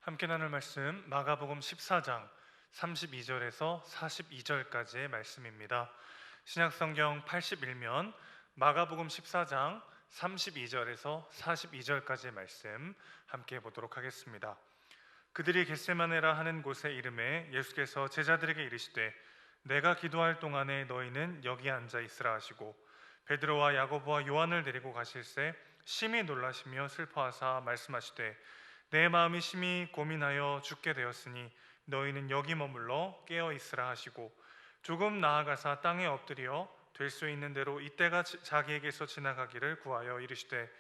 함께 나눌 말씀 마가복음 14장 32절에서 42절까지의 말씀입니다. 신약성경 81면 마가복음 14장 32절에서 42절까지의 말씀 함께 보도록 하겠습니다. 그들이 겟세마네라 하는 곳에 이름에 예수께서 제자들에게 이르시되 내가 기도할 동안에 너희는 여기 앉아 있으라 하시고 베드로와 야고보와 요한을 데리고 가실새 심히 놀라시며 슬퍼하사 말씀하시되 내 마음이 심히 고민하여 죽게 되었으니 너희는 여기 머물러 깨어 있으라 하시고 조금 나아가사 땅에 엎드려 될 수 있는 대로 이때가 자기에게서 지나가기를 구하여 이르시되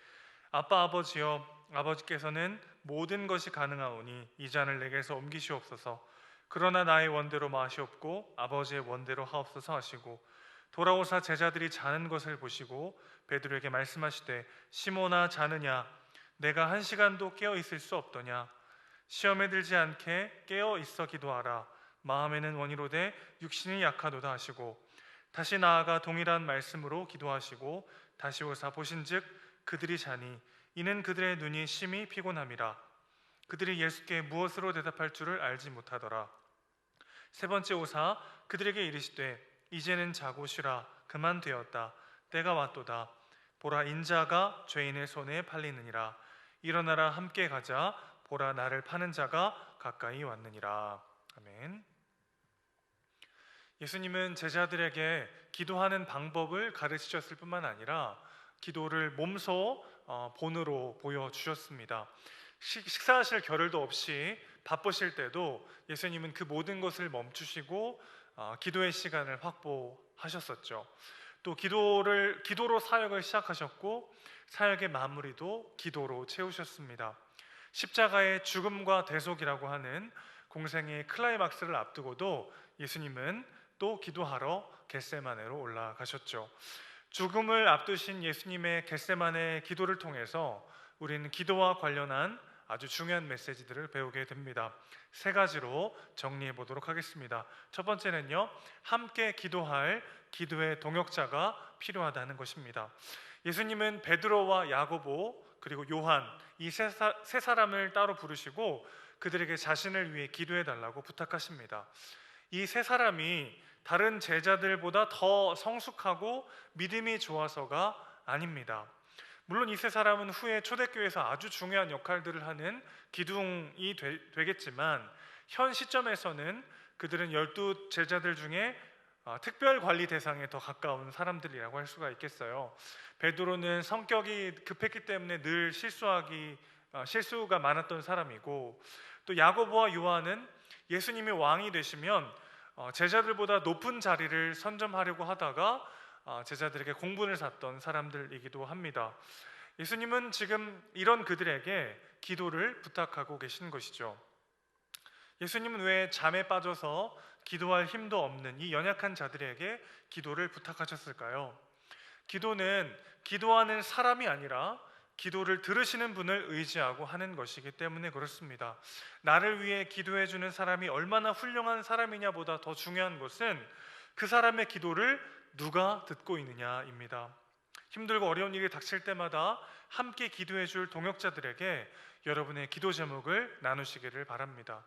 아빠 아버지여 아버지께서는 모든 것이 가능하오니 이 잔을 내게서 옮기시옵소서. 그러나 나의 원대로 마시옵고 아버지의 원대로 하옵소서 하시고 돌아오사 제자들이 자는 것을 보시고 베드로에게 말씀하시되 시몬아 자느냐 내가 1시간도 깨어 있을 수 없더냐. 시험에 들지 않게 깨어 있어 기도하라. 마음에는 원이로되 육신이 약하도다 하시고 다시 나아가 동일한 말씀으로 기도하시고 다시 오사 보신즉 그들이 자니 이는 그들의 눈이 심히 피곤함이라. 그들이 예수께 무엇으로 대답할 줄을 알지 못하더라. 세 번째 오사 그들에게 이르시되 이제는 자고 쉬라. 그만 되었다. 때가 왔도다. 보라 인자가 죄인의 손에 팔리느니라. 일어나라 함께 가자. 보라 나를 파는 자가 가까이 왔느니라. 아멘. 예수님은 제자들에게 기도하는 방법을 가르치셨을 뿐만 아니라 기도를 몸소 본으로 보여주셨습니다. 식사하실 겨를도 없이 바쁘실 때도 예수님은 그 모든 것을 멈추시고 기도의 시간을 확보하셨었죠. 또 기도로 사역을 시작하셨고 사역의 마무리도 기도로 채우셨습니다. 십자가의 죽음과 대속이라고 하는 공생의 클라이막스를 앞두고도 예수님은 또 기도하러 겟세마네로 올라가셨죠. 죽음을 앞두신 예수님의 겟세마네 기도를 통해서 우리는 기도와 관련한 아주 중요한 메시지들을 배우게 됩니다. 세 가지로 정리해 보도록 하겠습니다. 첫 번째는요, 함께 기도할 기도의 동역자가 필요하다는 것입니다. 예수님은 베드로와 야고보 그리고 요한 이 세 사람을 따로 부르시고 그들에게 자신을 위해 기도해 달라고 부탁하십니다. 이 세 사람이 다른 제자들보다 더 성숙하고 믿음이 좋아서가 아닙니다. 물론 이 세 사람은 후에 초대교회에서 아주 중요한 역할들을 하는 기둥이 되겠지만 현 시점에서는 그들은 12 제자들 중에 특별 관리 대상에 더 가까운 사람들이라고 할 수가 있겠어요. 베드로는 성격이 급했기 때문에 늘 실수가 많았던 사람이고, 또 야고보와 요한은 예수님이 왕이 되시면 제자들보다 높은 자리를 선점하려고 하다가 제자들에게 공분을 샀던 사람들이기도 합니다. 예수님은 지금 이런 그들에게 기도를 부탁하고 계신 것이죠. 예수님은 왜 잠에 빠져서 기도할 힘도 없는 이 연약한 자들에게 기도를 부탁하셨을까요? 기도는 기도하는 사람이 아니라 기도를 들으시는 분을 의지하고 하는 것이기 때문에 그렇습니다. 나를 위해 기도해 주는 사람이 얼마나 훌륭한 사람이냐보다 더 중요한 것은 그 사람의 기도를 누가 듣고 있느냐입니다. 힘들고 어려운 일이 닥칠 때마다 함께 기도해 줄 동역자들에게 여러분의 기도 제목을 나누시기를 바랍니다.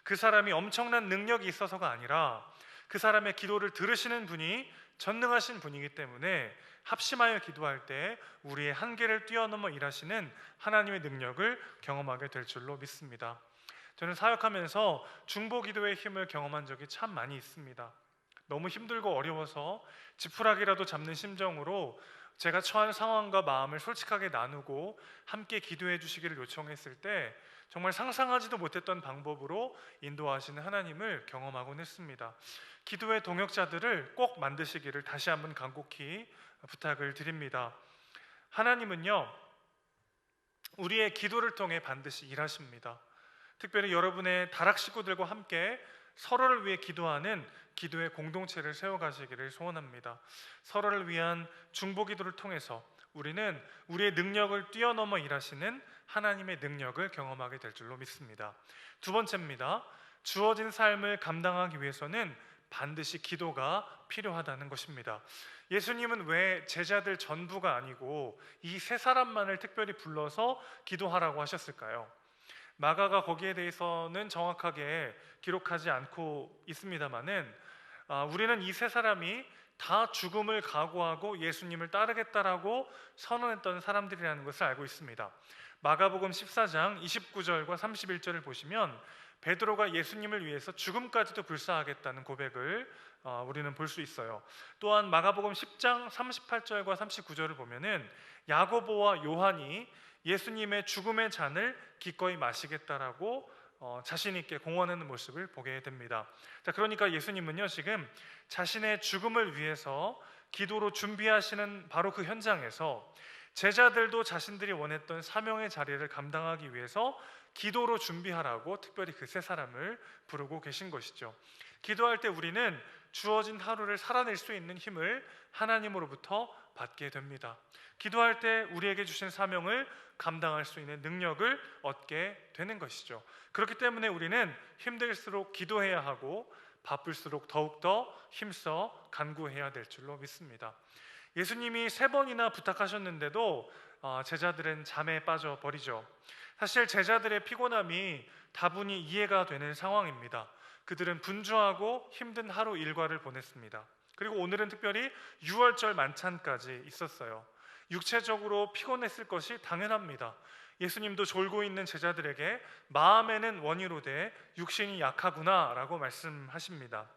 그 사람이 엄청난 능력이 있어서가 아니라 그 사람의 기도를 들으시는 분이 전능하신 분이기 때문에 합심하여 기도할 때 우리의 한계를 뛰어넘어 일하시는 하나님의 능력을 경험하게 될 줄로 믿습니다. 저는 사역하면서 중보기도의 힘을 경험한 적이 참 많이 있습니다. 너무 힘들고 어려워서 지푸라기라도 잡는 심정으로 제가 처한 상황과 마음을 솔직하게 나누고 함께 기도해 주시기를 요청했을 때 정말 상상하지도 못했던 방법으로 인도하시는 하나님을 경험하곤 했습니다. 기도의 동역자들을 꼭 만드시기를 다시 한번 간곡히 부탁을 드립니다. 하나님은요, 우리의 기도를 통해 반드시 일하십니다. 특별히 여러분의 다락 식구들과 함께 서로를 위해 기도하는 기도의 공동체를 세워가시기를 소원합니다. 서로를 위한 중보기도를 통해서 우리는 우리의 능력을 뛰어넘어 일하시는 하나님의 능력을 경험하게 될 줄로 믿습니다. 두 번째입니다. 주어진 삶을 감당하기 위해서는 반드시 기도가 필요하다는 것입니다. 예수님은 왜 제자들 전부가 아니고 이 세 사람만을 특별히 불러서 기도하라고 하셨을까요? 마가가 거기에 대해서는 정확하게 기록하지 않고 있습니다만은 우리는 이 세 사람이 다 죽음을 각오하고 예수님을 따르겠다라고 선언했던 사람들이라는 것을 알고 있습니다. 마가복음 14장 29절과 31절을 보시면 베드로가 예수님을 위해서 죽음까지도 불사하겠다는 고백을 우리는 볼 수 있어요. 또한 마가복음 10장 38절과 39절을 보면은 야고보와 요한이 예수님의 죽음의 잔을 기꺼이 마시겠다라고 자신 있게 공언하는 모습을 보게 됩니다. 자, 그러니까 예수님은요 지금 자신의 죽음을 위해서 기도로 준비하시는 바로 그 현장에서 제자들도 자신들이 원했던 사명의 자리를 감당하기 위해서 기도로 준비하라고 특별히 그 세 사람을 부르고 계신 것이죠. 기도할 때 우리는 주어진 하루를 살아낼 수 있는 힘을 하나님으로부터 받게 됩니다. 기도할 때 우리에게 주신 사명을 감당할 수 있는 능력을 얻게 되는 것이죠. 그렇기 때문에 우리는 힘들수록 기도해야 하고 바쁠수록 더욱더 힘써 간구해야 될 줄로 믿습니다. 예수님이 3번이나 부탁하셨는데도 제자들은 잠에 빠져버리죠. 사실 제자들의 피곤함이 다분히 이해가 되는 상황입니다. 그들은 분주하고 힘든 하루 일과를 보냈습니다. 그리고 오늘은 특별히 유월절 만찬까지 있었어요. 육체적으로 피곤했을 것이 당연합니다. 예수님도 졸고 있는 제자들에게 마음에는 원이로되 육신이 약하구나 라고 말씀하십니다.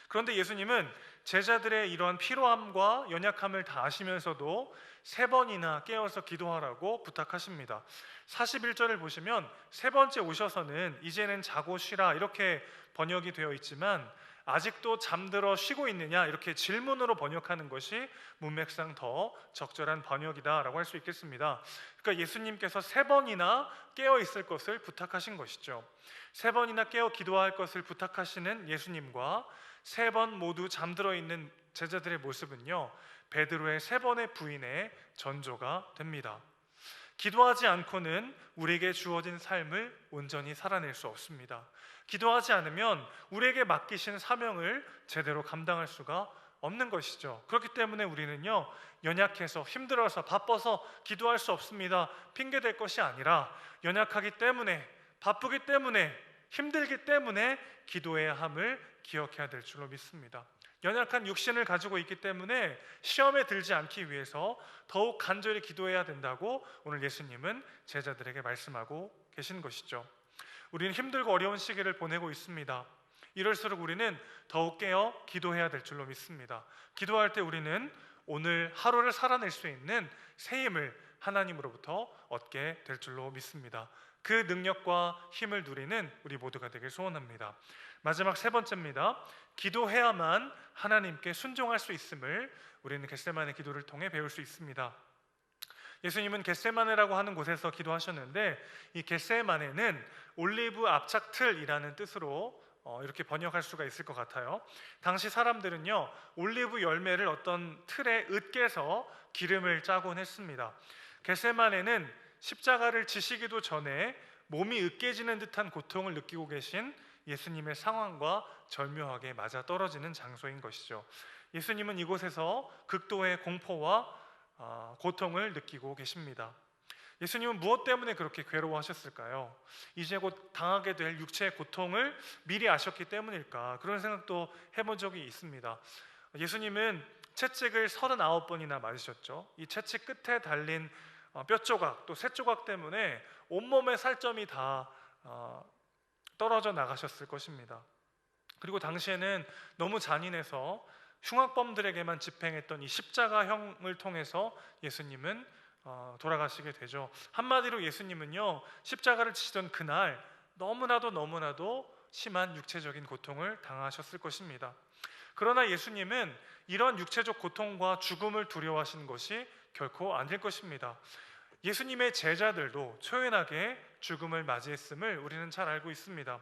그런데 예수님은 제자들의 이러한 피로함과 연약함을 다 아시면서도 3번이나 깨어서 기도하라고 부탁하십니다. 41절을 보시면 3번째 오셔서는 이제는 자고 쉬라 이렇게 번역이 되어 있지만 아직도 잠들어 쉬고 있느냐 이렇게 질문으로 번역하는 것이 문맥상 더 적절한 번역이다라고 할 수 있겠습니다. 그러니까 예수님께서 3번이나 깨어 있을 것을 부탁하신 것이죠. 3번이나 깨어 기도할 것을 부탁하시는 예수님과 3번 모두 잠들어 있는 제자들의 모습은요 베드로의 3번의 부인의 전조가 됩니다. 기도하지 않고는 우리에게 주어진 삶을 온전히 살아낼 수 없습니다. 기도하지 않으면 우리에게 맡기신 사명을 제대로 감당할 수가 없는 것이죠. 그렇기 때문에 우리는요 연약해서 힘들어서 바빠서 기도할 수 없습니다 핑계댈 것이 아니라 연약하기 때문에 바쁘기 때문에 힘들기 때문에 기도해야 함을 기억해야 될 줄로 믿습니다. 연약한 육신을 가지고 있기 때문에 시험에 들지 않기 위해서 더욱 간절히 기도해야 된다고 오늘 예수님은 제자들에게 말씀하고 계신 것이죠. 우리는 힘들고 어려운 시기를 보내고 있습니다. 이럴수록 우리는 더욱 깨어 기도해야 될 줄로 믿습니다. 기도할 때 우리는 오늘 하루를 살아낼 수 있는 새 힘을 하나님으로부터 얻게 될 줄로 믿습니다. 그 능력과 힘을 누리는 우리 모두가 되길 소원합니다. 마지막 3번째입니다. 기도해야만 하나님께 순종할 수 있음을 우리는 겟세마네 기도를 통해 배울 수 있습니다. 예수님은 겟세마네라고 하는 곳에서 기도하셨는데 이 겟세마네는 올리브 압착틀이라는 뜻으로 이렇게 번역할 수가 있을 것 같아요. 당시 사람들은요 올리브 열매를 어떤 틀에 으깨서 기름을 짜곤 했습니다. 겟세마네는 십자가를 지시기도 전에 몸이 으깨지는 듯한 고통을 느끼고 계신 예수님의 상황과 절묘하게 맞아떨어지는 장소인 것이죠. 예수님은 이곳에서 극도의 공포와 고통을 느끼고 계십니다. 예수님은 무엇 때문에 그렇게 괴로워하셨을까요? 이제 곧 당하게 될 육체의 고통을 미리 아셨기 때문일까? 그런 생각도 해본 적이 있습니다. 예수님은 채찍을 39번이나 맞으셨죠. 이 채찍 끝에 달린 뼈 조각 또 새 조각 때문에 온몸의 살점이 다 떨어져 나가셨을 것입니다. 그리고 당시에는 너무 잔인해서 흉악범들에게만 집행했던 이 십자가형을 통해서 예수님은 돌아가시게 되죠. 한마디로 예수님은요 십자가를 지시던 그날 너무나도 심한 육체적인 고통을 당하셨을 것입니다. 그러나 예수님은 이런 육체적 고통과 죽음을 두려워하시는 것이 결코 아닐 것입니다. 예수님의 제자들도 초연하게 죽음을 맞이했음을 우리는 잘 알고 있습니다.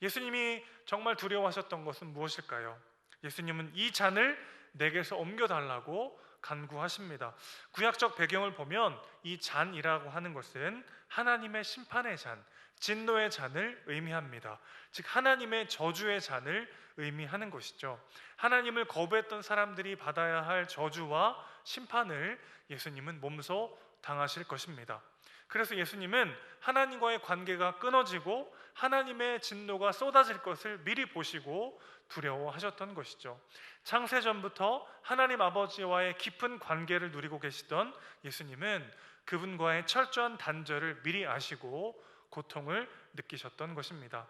예수님이 정말 두려워하셨던 것은 무엇일까요? 예수님은 이 잔을 내게서 옮겨달라고 간구하십니다. 구약적 배경을 보면 이 잔이라고 하는 것은 하나님의 심판의 잔, 진노의 잔을 의미합니다. 즉 하나님의 저주의 잔을 의미하는 것이죠. 하나님을 거부했던 사람들이 받아야 할 저주와 심판을 예수님은 몸소 당하실 것입니다. 그래서 예수님은 하나님과의 관계가 끊어지고 하나님의 진노가 쏟아질 것을 미리 보시고 두려워하셨던 것이죠. 창세전부터 하나님 아버지와의 깊은 관계를 누리고 계시던 예수님은 그분과의 철저한 단절을 미리 아시고 고통을 느끼셨던 것입니다.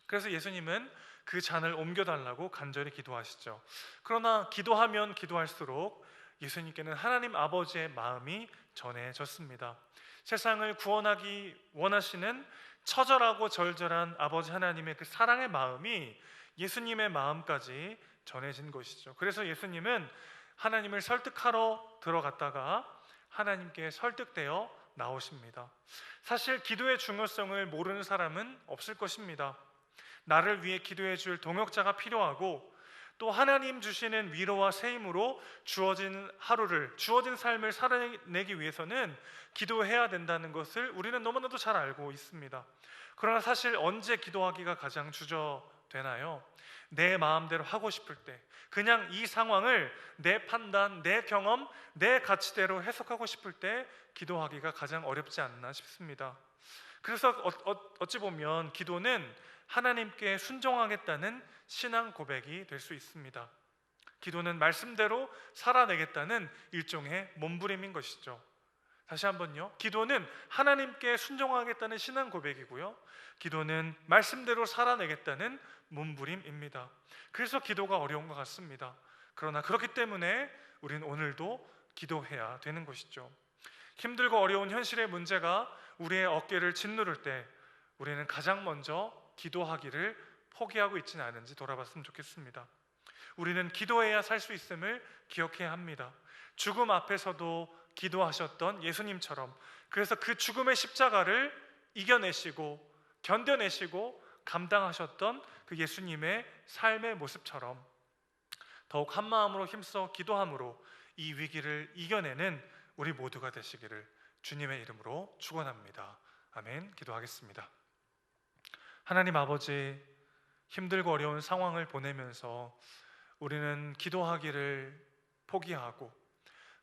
그래서 예수님은 그 잔을 옮겨달라고 간절히 기도하시죠. 그러나 기도하면 기도할수록 예수님께는 하나님 아버지의 마음이 전해졌습니다. 세상을 구원하기 원하시는 처절하고 절절한 아버지 하나님의 그 사랑의 마음이 예수님의 마음까지 전해진 것이죠. 그래서 예수님은 하나님을 설득하러 들어갔다가 하나님께 설득되어 나오십니다. 사실 기도의 중요성을 모르는 사람은 없을 것입니다. 나를 위해 기도해 줄 동역자가 필요하고 또 하나님 주시는 위로와 새 힘으로 주어진 하루를, 주어진 삶을 살아내기 위해서는 기도해야 된다는 것을 우리는 너무나도 잘 알고 있습니다. 그러나 사실 언제 기도하기가 가장 주저되나요? 내 마음대로 하고 싶을 때, 그냥 이 상황을 내 판단, 내 경험, 내 가치대로 해석하고 싶을 때 기도하기가 가장 어렵지 않나 싶습니다. 그래서 어찌 보면 기도는 하나님께 순종하겠다는 신앙 고백이 될 수 있습니다. 기도는 말씀대로 살아내겠다는 일종의 몸부림인 것이죠. 다시 한번요. 기도는 하나님께 순종하겠다는 신앙 고백이고요. 기도는 말씀대로 살아내겠다는 몸부림입니다. 그래서 기도가 어려운 것 같습니다. 그러나 그렇기 때문에 우리는 오늘도 기도해야 되는 것이죠. 힘들고 어려운 현실의 문제가 우리의 어깨를 짓누를 때 우리는 가장 먼저 기도하기를 포기하고 있지는 않은지 돌아봤으면 좋겠습니다. 우리는 기도해야 살 수 있음을 기억해야 합니다. 죽음 앞에서도 기도하셨던 예수님처럼, 그래서 그 죽음의 십자가를 이겨내시고 견뎌내시고 감당하셨던 그 예수님의 삶의 모습처럼 더욱 한 마음으로 힘써 기도함으로 이 위기를 이겨내는 우리 모두가 되시기를 주님의 이름으로 축원합니다. 아멘. 기도하겠습니다. 하나님 아버지, 힘들고 어려운 상황을 보내면서 우리는 기도하기를 포기하고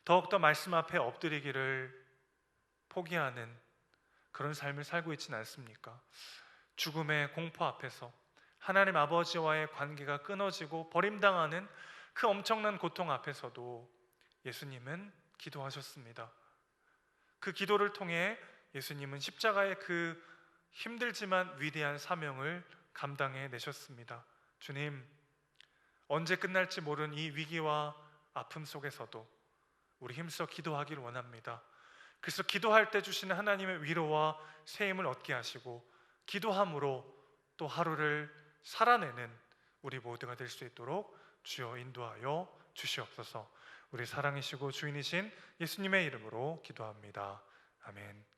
더욱더 말씀 앞에 엎드리기를 포기하는 그런 삶을 살고 있지는 않습니까? 죽음의 공포 앞에서 하나님 아버지와의 관계가 끊어지고 버림당하는 그 엄청난 고통 앞에서도 예수님은 기도하셨습니다. 그 기도를 통해 예수님은 십자가의 그 힘들지만 위대한 사명을 감당해 내셨습니다. 주님, 언제 끝날지 모르는 이 위기와 아픔 속에서도 우리 힘써 기도하기를 원합니다. 그래서 기도할 때 주시는 하나님의 위로와 새 힘을 얻게 하시고 기도함으로 또 하루를 살아내는 우리 모두가 될 수 있도록 주여 인도하여 주시옵소서. 우리 사랑이시고 주인이신 예수님의 이름으로 기도합니다. 아멘.